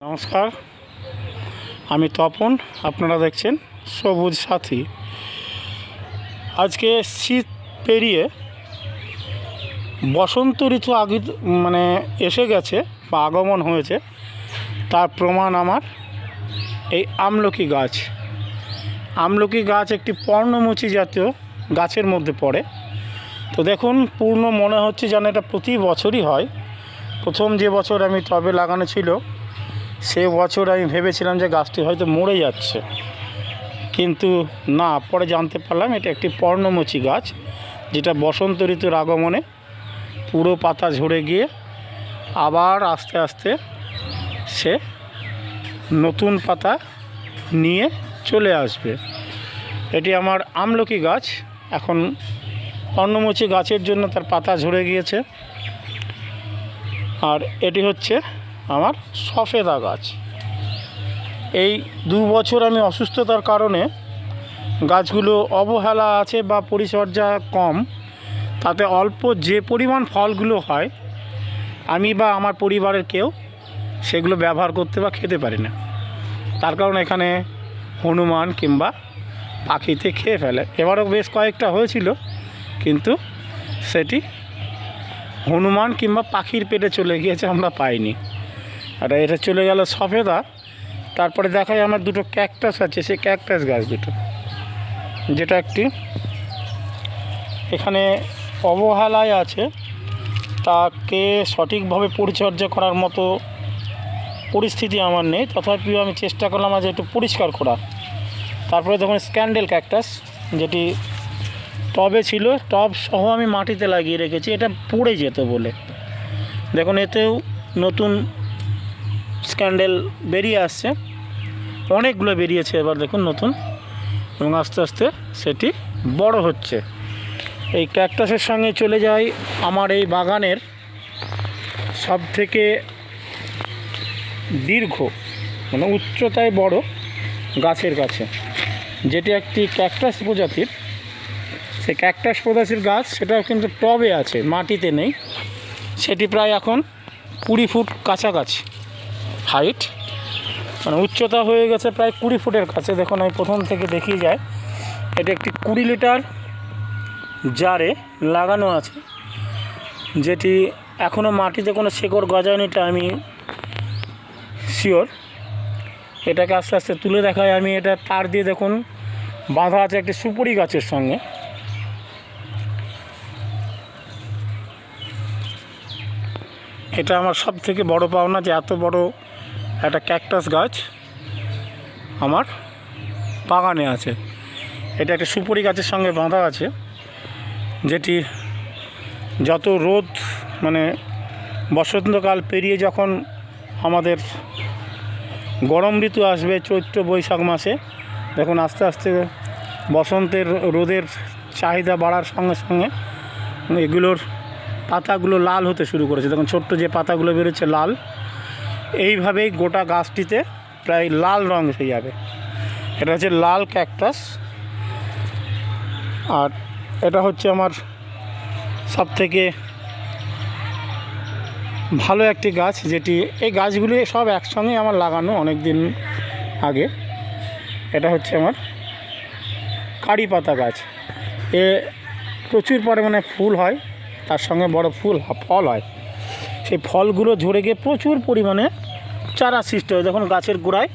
নমস্কার, আমি তপন। আপনারা দেখছেন সবুজ সাথী। আজকে শীত পেরিয়ে বসন্ত ঋতু এসে গেছে বা আগমন হয়েছে, তার প্রমাণ আমার এই আমলকি গাছ। আমলকি গাছ একটি পর্ণমোচী জাতীয় গাছের মধ্যে পড়ে। তো দেখুন, পূর্ণ মনে হচ্ছে যেন এটা প্রতি বছরই হয়। প্রথম যে বছর আমি টবে লাগানো ছিল সে বছর আমি ভেবেছিলাম যে গাছটি হয়তো মরে যাচ্ছে, কিন্তু না, পরে জানতে পারলাম এটা একটি পর্ণমোচী গাছ, যেটা বসন্ত ঋতুর আগমনে পুরো পাতা ঝরে গিয়ে আবার আস্তে আস্তে সে নতুন পাতা নিয়ে চলে আসবে। এটি আমার আমলকি গাছ। এখন পর্ণমোচী গাছের জন্য তার পাতা ঝরে গিয়েছে। আর এটি হচ্ছে আমার সফেদা গাছ। এই 2 বছর আমি অসুস্থতার কারণে গাছগুলো অবহেলা আছে বা পরিচর্যা কম, তাতে অল্প যে পরিমাণ ফলগুলো হয় আমি বা আমার পরিবারের কেউ সেগুলো ব্যবহার করতে বা খেতে পারি না। তার কারণ এখানে হনুমান কিংবা পাখিতে খেয়ে ফেলে। এবারও বেশ কয়েকটা হয়েছিল, কিন্তু সেটি হনুমান কিংবা পাখির পেটে চলে গিয়েছে, আমরা পাইনি। আর এটা চলে গেল সফেদা। তারপরে দেখা যায় আমার 2টো ক্যাকটাস আছে, সেই ক্যাকটাস গাছ দুটো, যেটা একটি এখানে অবহেলায় আছে, তাকে সঠিকভাবে পরিচর্যা করার মতো পরিস্থিতি আমার নেই। তথাপিও আমি চেষ্টা করলাম আজ একটু পরিষ্কার করা। তারপরে দেখুন স্ক্যান্ডেল ক্যাকটাস, যেটি টবে ছিল, টব সহ আমি মাটিতে লাগিয়ে রেখেছি, এটা পড়ে যেত বলে। দেখুন এতেও নতুন স্ক্যান্ডেল বেরিয়ে আসছে, অনেকগুলো বেরিয়েছে এবার দেখুন নতুন, এবং আস্তে আস্তে সেটি বড় হচ্ছে। এই ক্যাকটাসের সঙ্গে চলে যাই আমার এই বাগানের সবথেকে দীর্ঘ উচ্চতায় বড় গাছের কাছে, যেটি একটি ক্যাকটাস প্রজাতির। সেই ক্যাকটাস প্রজাতির গাছ, সেটাও কিন্তু টবে আছে, মাটিতে নেই। সেটি প্রায় এখন 20 ফুট কাছাকাছি হাইট, উচ্চতা হয়ে গেছে প্রায় 20 ফুটের কাছে। দেখুন আমি প্রথম থেকে দেখিয়ে যায়, এটা একটি 20 লিটার জারে লাগানো আছে, যেটি এখনও মাটিতে কোনো শেকড় গজায়নি, এটা আমি শিওর। এটাকে আস্তে আস্তে তুলে দেখায় আমি। এটা তার দিয়ে দেখুন বাঁধা আছে একটি সুপুরি গাছের সঙ্গে। এটা আমার সব থেকে বড় পাওনা, যে এত বড় একটা ক্যাকটাস গাছ আমার বাগানে আছে। এটা একটা সুপুরি গাছের সঙ্গে বাঁধা আছে, যেটি যত রোদ বসন্তকাল পেরিয়ে যখন আমাদের গরম ঋতু আসবে, চৈত্র বৈশাখ মাসে, দেখুন আস্তে আস্তে বসন্তের রোদের চাহিদা বাড়ার সঙ্গে সঙ্গে এগুলোর পাতাগুলো লাল হতে শুরু করেছে। দেখুন ছোট্ট যে পাতাগুলো বেরোচ্ছে লাল, এইভাবেই গোটা গাছটিতে প্রায় লাল রঙ এসে যাবে। এটা হচ্ছে লাল ক্যাকটাস। আর এটা হচ্ছে আমার সবথেকে ভালো একটি গাছ, যেটি এই গাছগুলি সব একসঙ্গে আমার লাগানো অনেক দিন আগে। এটা হচ্ছে আমার কারি পাতা গাছ। এ প্রচুর পরিমাণে ফুল হয়, তার সঙ্গে বড় ফল হয়। সেই ফলগুলো ঝরে গিয়ে প্রচুর পরিমাণে চারা সৃষ্টি হয়। দেখুন গাছের গোড়ায়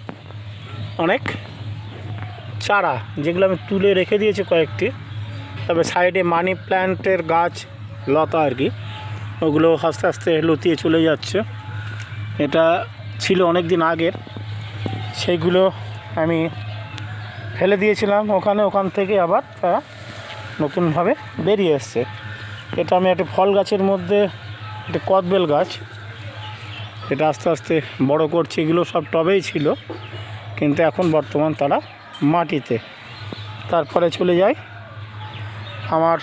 অনেক চারা, যেগুলো আমি তুলে রেখে দিয়েছি কয়েকটি। তবে সাইডে মানি প্ল্যান্টের গাছ, লতা আর কি, ওগুলো আস্তে আস্তে লতিয়ে চলে যাচ্ছে। এটা ছিল অনেক দিন আগের, সেইগুলো আমি ফেলে দিয়েছিলাম ওখান থেকে আবার নতুনভাবে বেরিয়ে এসছে। এটা আমি একটা ফল গাছের মধ্যে একটা কদবেল গাছ, এটা আস্তে আস্তে বড় করছে। এগুলো সব টবেই ছিল, কিন্তু এখন বর্তমান তারা মাটিতে। তারপরে চলে যায় আমার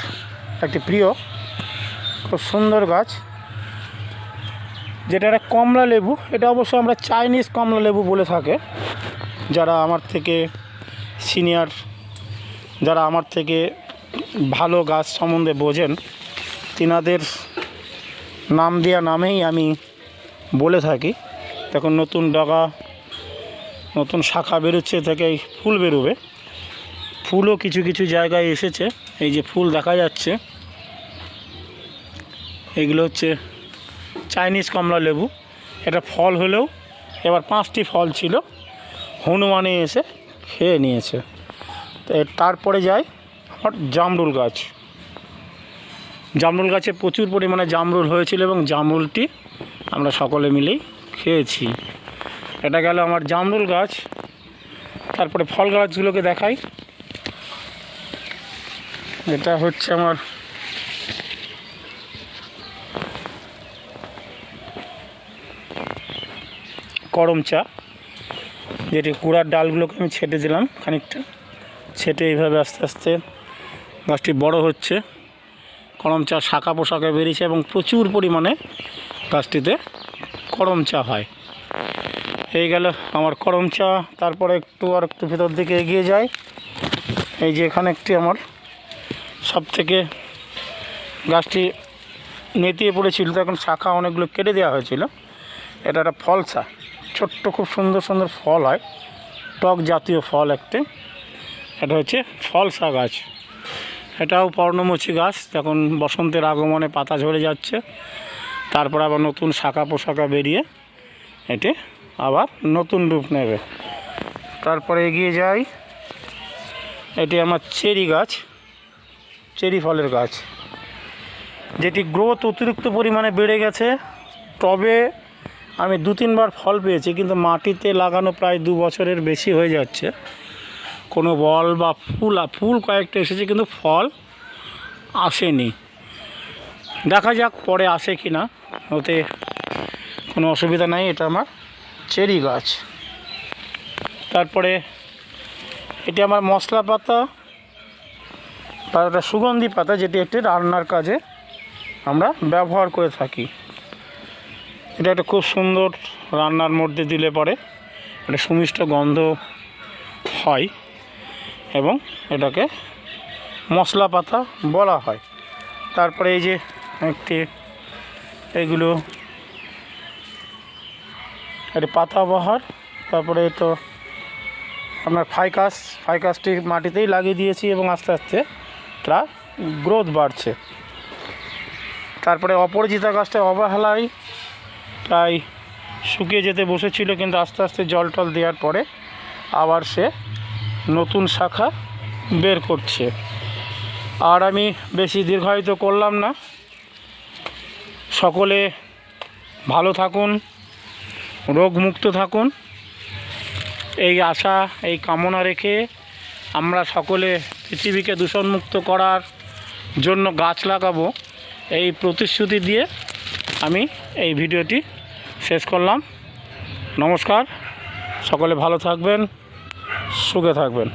একটি প্রিয় খুব সুন্দর গাছ, যেটা একটা কমলা লেবু। এটা অবশ্য আমরা চাইনিজ কমলা লেবু বলে থাকে। যারা আমার থেকে সিনিয়র, যারা আমার থেকে ভালো গাছ সম্বন্ধে বোঝেন, তিনাদের নাম দেওয়া নামেই আমি বলে থাকি। দেখুন নতুন ডগা, নতুন শাখা বেরোচ্ছে, থেকে ফুল বেরোবে। ফুলও কিছু কিছু জায়গায় এসেছে, এই যে ফুল দেখা যাচ্ছে, এগুলো হচ্ছে চাইনিজ কমলা লেবু। এটা ফল হলেও এবার 5টি ফল ছিল, হনুমানে এসে খেয়ে নিয়েছে। তো তারপরে যাই আমার জামরুল গাছ। জামরুল গাছে প্রচুর পরিমাণে জামরুল হয়েছিল এবং জামরুলটি আমরা সকলে মিলেই খেয়েছি। এটা গেল আমার জামরুল গাছ। তারপরে ফল গাছগুলোকে দেখাই। এটা হচ্ছে আমার করম চা, যেটি কুড়ার ডালগুলোকে আমি ছেটে দিলাম খানিকটা, ছেটে এইভাবে আস্তে আস্তে গাছটি বড় হচ্ছে। করম চা শাখা পোশাকে বেরিয়েছে এবং প্রচুর পরিমাণে গাছটিতে করম চা হয়। এই গেল আমার করম চা। তারপরে একটু ভেতর দিকে এগিয়ে যায়, এই যে এখানে একটি আমার সবথেকে গাছটি নেতিয়ে পড়েছিল, তখন শাখা অনেকগুলো কেটে দেওয়া হয়েছিল। এটা একটা ফলসা, ছোট্ট খুব সুন্দর সুন্দর ফল হয়, টক জাতীয় ফল একটি। এটা হচ্ছে ফলসা গাছ। এটাও পর্ণমোচী গাছ, যখন বসন্তের আগমনে পাতা ঝরে যাচ্ছে, তারপর আবার নতুন শাখা পোশাকা বেরিয়ে এটি আবার নতুন রূপ নেবে। তারপরে এগিয়ে যাই, এটি আমার চেরি গাছ, চেরি ফলের গাছ, যেটি গ্রোথ অতিরিক্ত পরিমাণে বেড়ে গেছে। টবে আমি 2-3 বার ফল পেয়েছি, কিন্তু মাটিতে লাগানো প্রায় 2 বছরের বেশি হয়ে যাচ্ছে, কোনো বল বা ফুল কয়েকটা এসেছে, কিন্তু ফল আসেনি। দেখা যাক পরে আসে কি না, ওতে কোনো অসুবিধা নাই। এটা আমার চেরি গাছ। তারপরে এটি আমার মশলা পাতা বা একটা সুগন্ধি পাতা, যেটি একটি রান্নার কাজে আমরা ব্যবহার করে থাকি। এটা একটা খুব সুন্দর, রান্নার মধ্যে দিলে পরে একটা সুমিষ্ট গন্ধ হয় এবং এটাকে মশলা পাতা বলা হয়। তারপরে এই যে একটি এগুলো একটা পাতাবাহার। তারপরে তো আপনার ফাইকাসটি মাটিতেই লাগিয়ে দিয়েছি এবং আস্তে আস্তে তার গ্রোথ বাড়ছে। তারপরে অপরাজিতা গাছটা অবহেলায় প্রায় শুকিয়ে যেতে বসেছিল, কিন্তু আস্তে আস্তে জল টল দেওয়ার পরে আবার সে নতুন শাখা বের করছে। আর আমি বেশি দীর্ঘায়িত করলাম না, সকলে ভালো থাকুন, রোগমুক্ত থাকুন, এই আশা, এই কামনা রেখে আমরা সকলে পৃথিবীকে দূষণমুক্ত করার জন্য গাছ লাগাবো, এই প্রতিশ্রুতি দিয়ে আমি এই ভিডিওটি শেষ করলাম। নমস্কার, সকলে ভালো থাকবেন, সুখে থাকবেন।